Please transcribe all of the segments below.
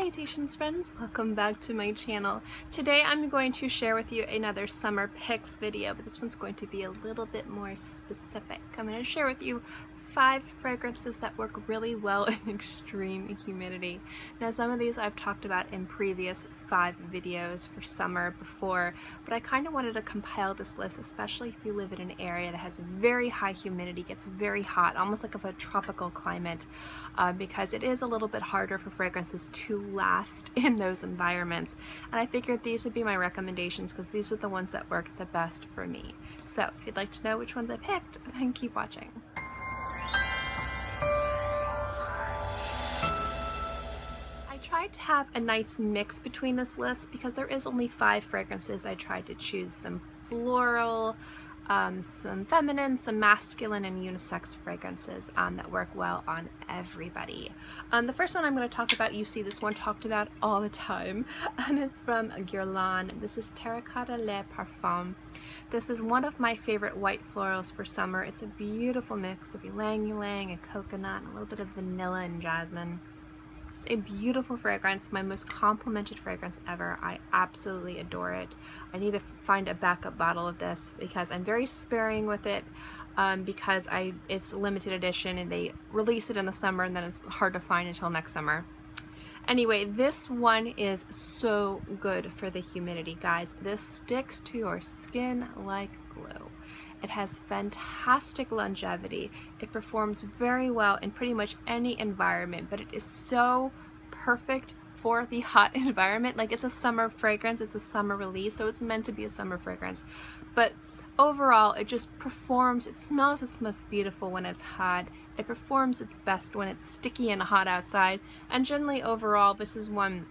Salutations friends, welcome back to my channel. Today I'm going to share with you another summer picks video, but this one's going to be a little bit more specific. I'm going to share with you 5 fragrances that work really well in extreme humidity. Now some of these I've talked about in previous 5 videos for summer before, but I kind of wanted to compile this list, especially if you live in an area that has very high humidity, gets very hot, almost like a tropical climate, because it is a little bit harder for fragrances to last in those environments. And I figured these would be my recommendations because these are the ones that work the best for me. So if you'd like to know which ones I picked, then keep watching. I tried to have a nice mix between this list because there is only 5 fragrances. I tried to choose some floral, some feminine, some masculine, and unisex fragrances that work well on everybody. The first one I'm going to talk about, you see this one talked about all the time, and it's from Guerlain. This is Terracotta Le Parfum. This is one of my favorite white florals for summer. It's a beautiful mix of ylang ylang and coconut and a little bit of vanilla and jasmine. It's a beautiful fragrance, my most complimented fragrance ever. I absolutely adore it. I need to find a backup bottle of this because I'm very sparing with it because it's limited edition and they release it in the summer and then it's hard to find until next summer. Anyway, this one is so good for the humidity, guys. This sticks to your skin like glue. It has fantastic longevity. It performs very well in pretty much any environment, but it is so perfect for the hot environment. Like, it's a summer fragrance, it's a summer release, so it's meant to be a summer fragrance. But overall, it just performs, it smells its most beautiful when it's hot. It performs its best when it's sticky and hot outside. And generally, overall, this is one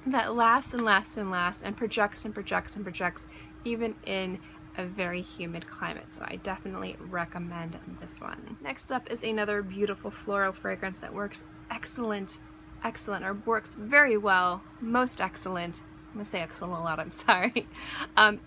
that lasts and lasts and lasts and projects and projects and projects even in a very humid climate, so I definitely recommend this one. Next up is another beautiful floral fragrance that works excellent, or works very well, most excellent. I'm gonna say excellent a lot, I'm sorry,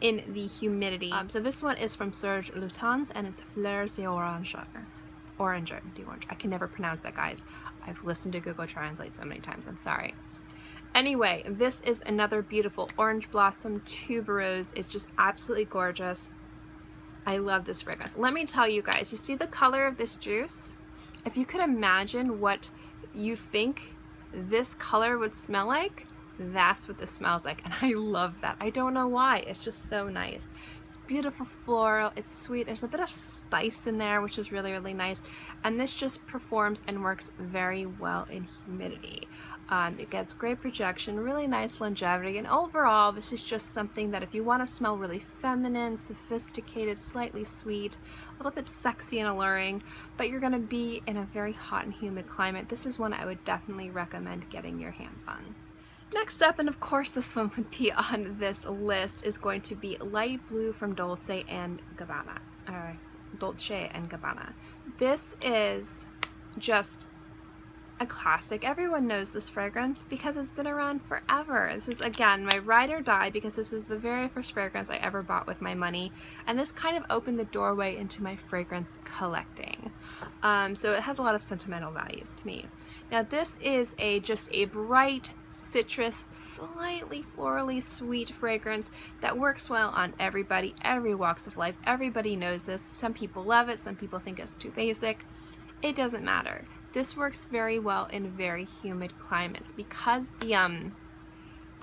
in the humidity. So this one is from Serge Lutens and it's Fleurs d'Oranger. I can never pronounce that, guys. I've listened to Google Translate so many times, I'm sorry. Anyway, this is another beautiful orange blossom tuberose. It's just absolutely gorgeous. I love this fragrance. Let me tell you guys, you see the color of this juice? If you could imagine what you think this color would smell like, that's what this smells like, and I love that. I don't know why, it's just so nice. It's beautiful floral, it's sweet, there's a bit of spice in there, which is really, really nice, and this just performs and works very well in humidity. It gets great projection, really nice longevity, and overall this is just something that if you want to smell really feminine, sophisticated, slightly sweet, a little bit sexy and alluring, but you're going to be in a very hot and humid climate, this is one I would definitely recommend getting your hands on. Next up, and of course this one would be on this list, is going to be Light Blue from Dolce and Gabbana. Dolce and Gabbana. This is just a classic. Everyone knows this fragrance because it's been around forever. This is, again, my ride or die because this was the very first fragrance I ever bought with my money, and this kind of opened the doorway into my fragrance collecting. So it has a lot of sentimental values to me. Now this is just a bright citrus, slightly florally sweet fragrance that works well on everybody, every walks of life. Everybody knows this. Some people love it, some people think it's too basic. It doesn't matter. This works very well in very humid climates because the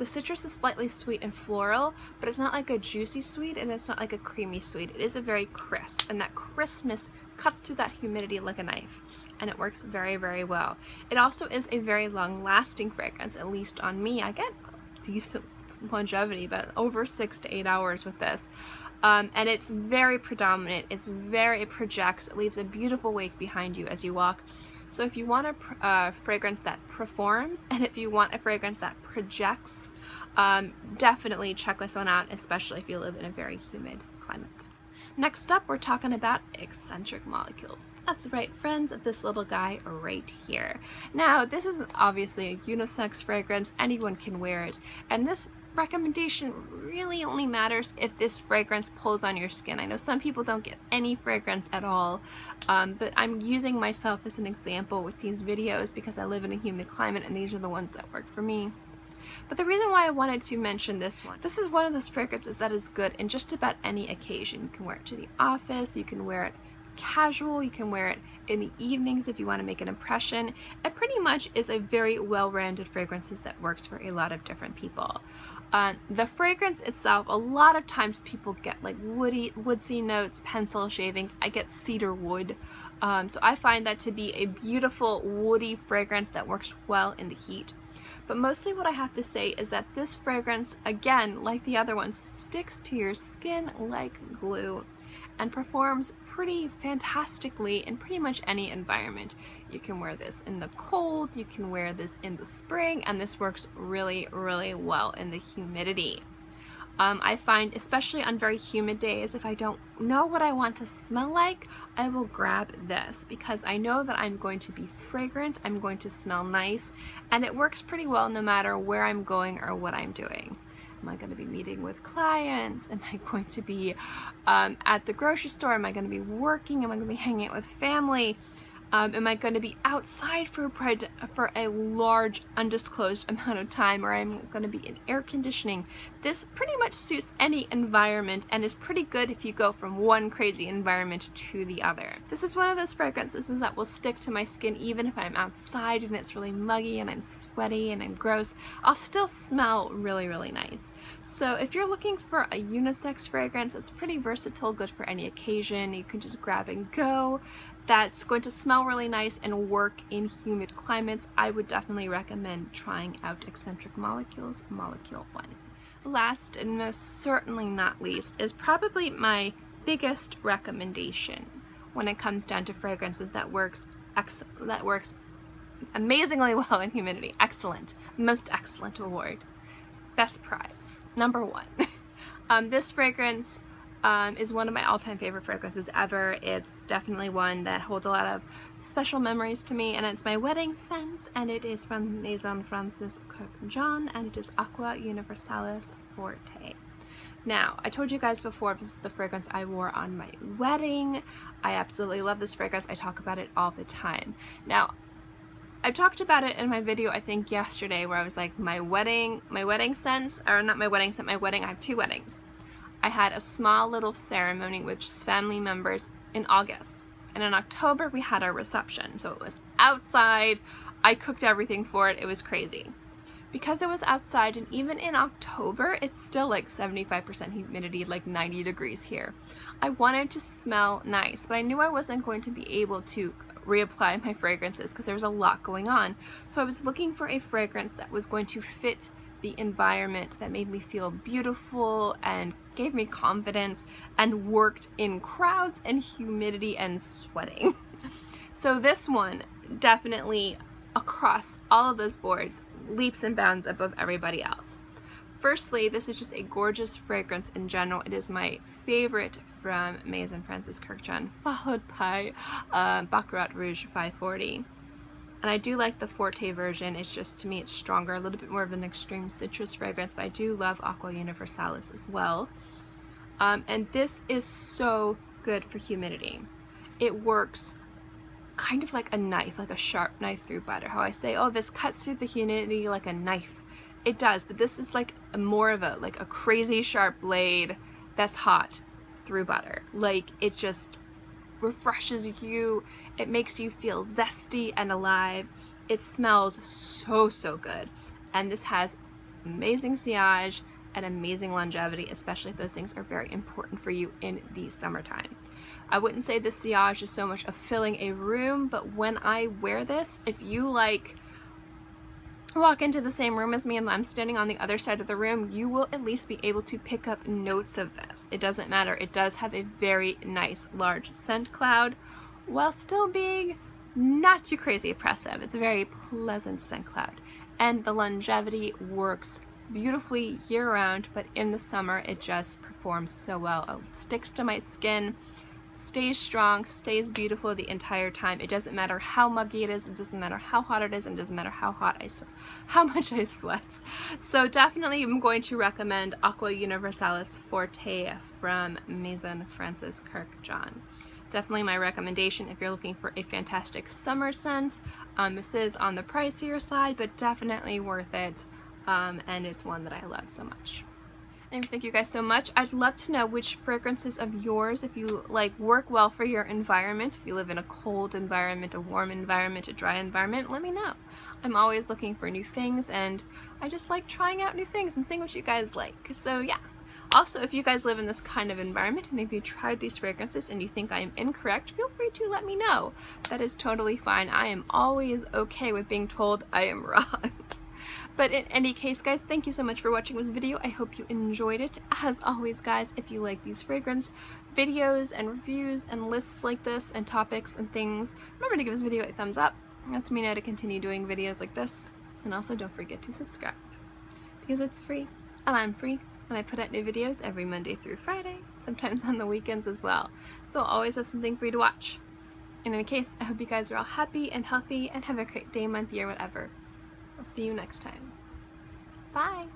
citrus is slightly sweet and floral, but it's not like a juicy sweet and it's not like a creamy sweet. It is a very crisp, and that crispness cuts through that humidity like a knife, and it works very, very well. It also is a very long-lasting fragrance, at least on me. I get decent longevity, but over 6 to 8 hours with this. And it's very predominant, it projects, it leaves a beautiful wake behind you as you walk. So if you want a fragrance that performs, and if you want a fragrance that projects, definitely check this one out, especially if you live in a very humid climate. Next up, we're talking about eccentric molecules. That's right, friends, this little guy right here. Now, this is obviously a unisex fragrance. Anyone can wear it. And this recommendation really only matters if this fragrance pulls on your skin. I know some people don't get any fragrance at all, but I'm using myself as an example with these videos because I live in a humid climate and these are the ones that work for me. But the reason why I wanted to mention this is one of those fragrances that is good in just about any occasion. You can wear it to the office, you can wear it casual, you can wear it in the evenings if you want to make an impression. It pretty much is a very well-rounded fragrance that works for a lot of different people. The fragrance itself, a lot of times people get like woodsy notes, pencil shavings. I get cedar wood. So I find that to be a beautiful woody fragrance that works well in the heat. But mostly what I have to say is that this fragrance, again, like the other ones, sticks to your skin like glue and performs pretty fantastically in pretty much any environment. You can wear this in the cold, you can wear this in the spring, and this works really, really well in the humidity. I find, especially on very humid days, if I don't know what I want to smell like, I will grab this because I know that I'm going to be fragrant, I'm going to smell nice, and it works pretty well no matter where I'm going or what I'm doing. Am I going to be meeting with clients? Am I going to be at the grocery store? Am I going to be working? Am I going to be hanging out with family? Am I going to be outside for a large undisclosed amount of time, or I'm going to be in air conditioning? This pretty much suits any environment and is pretty good if you go from one crazy environment to the other. This is one of those fragrances that will stick to my skin even if I'm outside and it's really muggy and I'm sweaty and I'm gross. I'll still smell really, really nice. So if you're looking for a unisex fragrance, it's pretty versatile, good for any occasion. You can just grab and go. That's going to smell really nice and work in humid climates. I would definitely recommend trying out Escentric Molecules Molecule 1. Last and most certainly not least is probably my biggest recommendation when it comes down to fragrances that works amazingly well in humidity. Excellent. Most excellent award. Best prize. Number 1. This fragrance is one of my all-time favorite fragrances ever. It's definitely one that holds a lot of special memories to me, and it's my wedding scent, and it is from Maison Francis Kurkdjian, and it is Aqua Universalis Forte. Now, I told you guys before, this is the fragrance I wore on my wedding. I absolutely love this fragrance. I talk about it all the time. Now, I talked about it in my video, I think yesterday, where I was like, my wedding scent, or not my wedding scent, my wedding, I have 2 weddings. I had a small little ceremony with just family members in August, and in October we had our reception. So it was outside, I cooked everything for it, it was crazy. Because it was outside, and even in October, it's still like 75% humidity, like 90 degrees here. I wanted to smell nice, but I knew I wasn't going to be able to reapply my fragrances because there was a lot going on. So I was looking for a fragrance that was going to fit the environment, that made me feel beautiful and gave me confidence and worked in crowds and humidity and sweating. So this one definitely, across all of those boards, leaps and bounds above everybody else. Firstly, this is just a gorgeous fragrance in general. It is my favorite from Maison Francis Kurkdjian, followed by Baccarat Rouge 540. And I do like the Forte version. It's just, to me, it's stronger, a little bit more of an extreme citrus fragrance, but I do love Aqua Universalis as well. And this is so good for humidity. It works kind of like a knife, like a sharp knife through butter. How I say, oh, this cuts through the humidity like a knife. It does, but this is like more of a crazy sharp blade that's hot through butter. Like, it just refreshes you. It makes you feel zesty and alive. It smells so, so good. And this has amazing sillage and amazing longevity, especially if those things are very important for you in the summertime. I wouldn't say the sillage is so much of filling a room, but when I wear this, if you walk into the same room as me and I'm standing on the other side of the room, you will at least be able to pick up notes of this. It doesn't matter. It does have a very nice large scent cloud while still being not too crazy oppressive. It's a very pleasant scent cloud, and the longevity works beautifully year-round, but in the summer it just performs so well. It sticks to my skin, stays strong, stays beautiful the entire time. It doesn't matter how muggy it is, it doesn't matter how hot it is, and it doesn't matter how much I sweat. So definitely I'm going to recommend Aqua Universalis Forte from Maison Francis Kurkdjian. Definitely my recommendation if you're looking for a fantastic summer scent. This is on the pricier side, but definitely worth it, and it's one that I love so much. And thank you guys so much. I'd love to know which fragrances of yours, if you like, work well for your environment. If you live in a cold environment, a warm environment, a dry environment, let me know. I'm always looking for new things, and I just like trying out new things and seeing what you guys like. So yeah. Also, if you guys live in this kind of environment and if you tried these fragrances and you think I am incorrect, feel free to let me know. That is totally fine. I am always okay with being told I am wrong. But in any case, guys, thank you so much for watching this video. I hope you enjoyed it. As always, guys, if you like these fragrance videos and reviews and lists like this and topics and things, remember to give this video a thumbs up. It lets me know to continue doing videos like this. And also don't forget to subscribe, because it's free and I'm free, and I put out new videos every Monday through Friday, sometimes on the weekends as well. So I'll always have something for you to watch. In any case, I hope you guys are all happy and healthy and have a great day, month, year, whatever. I'll see you next time. Bye!